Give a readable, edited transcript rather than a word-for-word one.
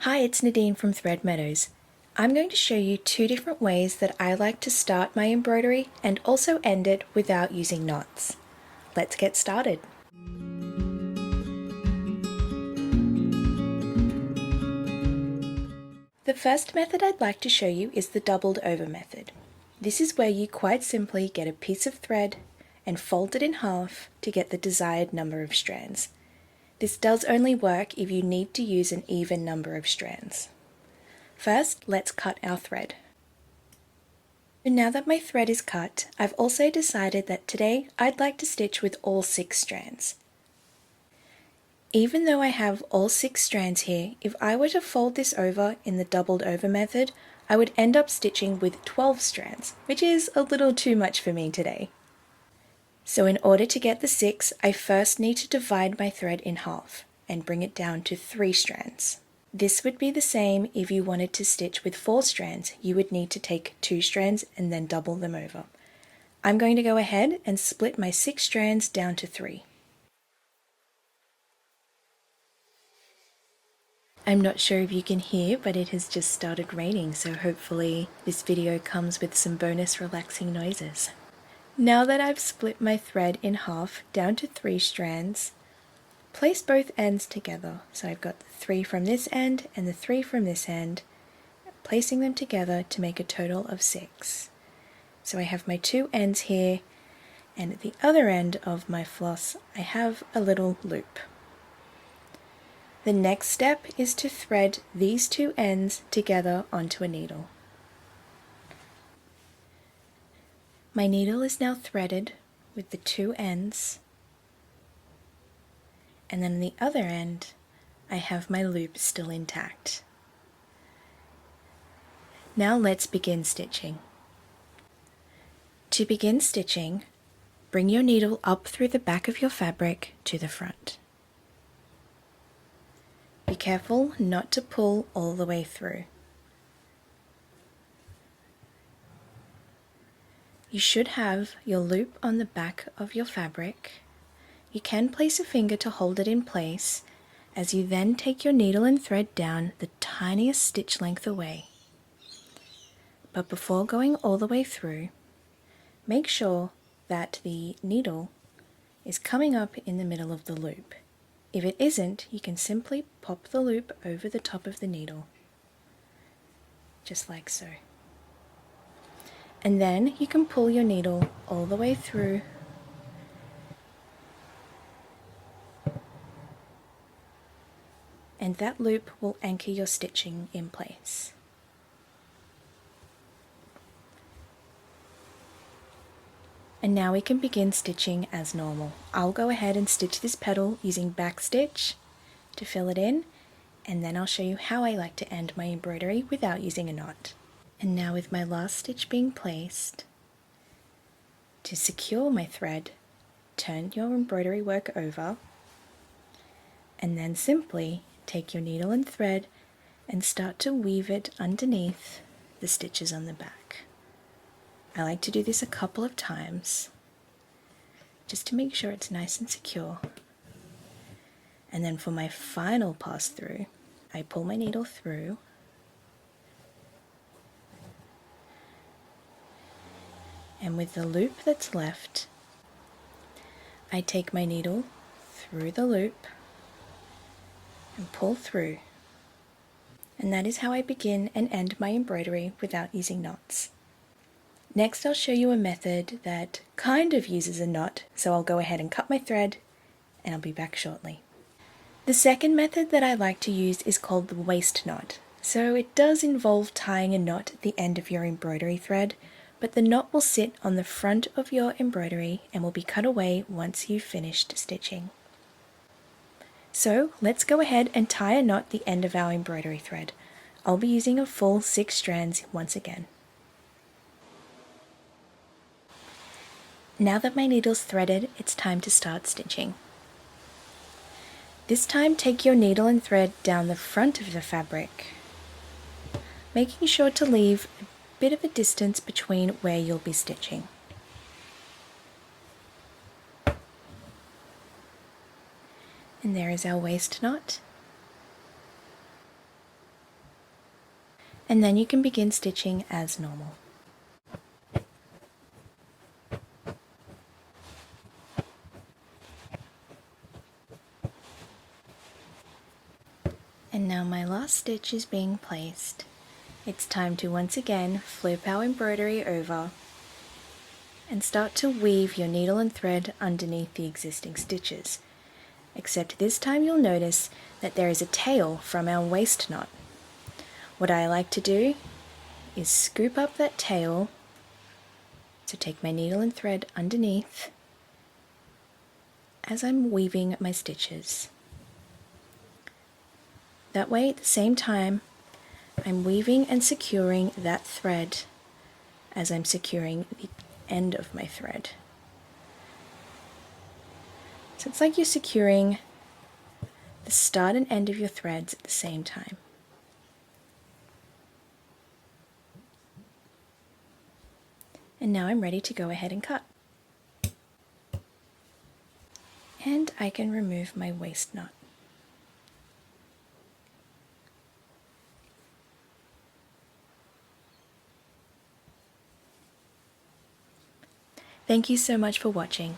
Hi, it's Nadine from ThreadMeadows. I'm going to show you two different ways that I like to start my embroidery and also end it without using knots. Let's get started. The first method I'd like to show you is the doubled over method. This is where you quite simply get a piece of thread and fold it in half to get the desired number of strands. This does only work if you need to use an even number of strands. First, let's cut our thread. Now that my thread is cut, I've also decided that today I'd like to stitch with all 6 strands. Even though I have all 6 strands here, if I were to fold this over in the doubled over method, I would end up stitching with 12 strands, which is a little too much for me today. So in order to get the 6, I first need to divide my thread in half and bring it down to 3 strands. This would be the same if you wanted to stitch with 4 strands. You would need to take 2 strands and then double them over. I'm going to go ahead and split my 6 strands down to 3. I'm not sure if you can hear, but it has just started raining, so hopefully this video comes with some bonus relaxing noises. Now that I've split my thread in half down to 3 strands, place both ends together. So I've got the 3 from this end and the 3 from this end, placing them together to make a total of 6. So I have my 2 ends here, and at the other end of my floss I have a little loop. The next step is to thread these 2 ends together onto a needle. My needle is now threaded with the 2 ends, and then on the other end I have my loop still intact. Now let's begin stitching. To begin stitching, bring your needle up through the back of your fabric to the front. Be careful not to pull all the way through. You should have your loop on the back of your fabric. You can place a finger to hold it in place as you then take your needle and thread down the tiniest stitch length away. But before going all the way through, make sure that the needle is coming up in the middle of the loop. If it isn't, you can simply pop the loop over the top of the needle, just like so. And then you can pull your needle all the way through and that loop will anchor your stitching in place. And now we can begin stitching as normal. I'll go ahead and stitch this petal using backstitch to fill it in, and then I'll show you how I like to end my embroidery without using a knot. And now with my last stitch being placed, to secure my thread, turn your embroidery work over, and then simply take your needle and thread and start to weave it underneath the stitches on the back. I like to do this a couple of times just to make sure it's nice and secure. And then for my final pass through, I pull my needle through and with the loop that's left, I take my needle through the loop and pull through. And that is how I begin and end my embroidery without using knots. Next I'll show you a method that kind of uses a knot, so I'll go ahead and cut my thread and I'll be back shortly. The second method that I like to use is called the waist knot. So it does involve tying a knot at the end of your embroidery thread, but the knot will sit on the front of your embroidery and will be cut away once you've finished stitching. So let's go ahead and tie a knot at the end of our embroidery thread. I'll be using a full 6 strands once again. Now that my needle's threaded, it's time to start stitching. This time take your needle and thread down the front of the fabric, making sure to leave a bit of a distance between where you'll be stitching. And there is our waist knot. and then you can begin stitching as normal. And now my last stitch is being placed. It's time to once again flip our embroidery over and start to weave your needle and thread underneath the existing stitches. Except this time you'll notice that there is a tail from our waist knot. What I like to do is scoop up that tail, so take my needle and thread underneath as I'm weaving my stitches. That way at the same time I'm weaving and securing that thread as I'm securing the end of my thread. So it's like you're securing the start and end of your threads at the same time. And now I'm ready to go ahead and cut. And I can remove my waist knot. Thank you so much for watching.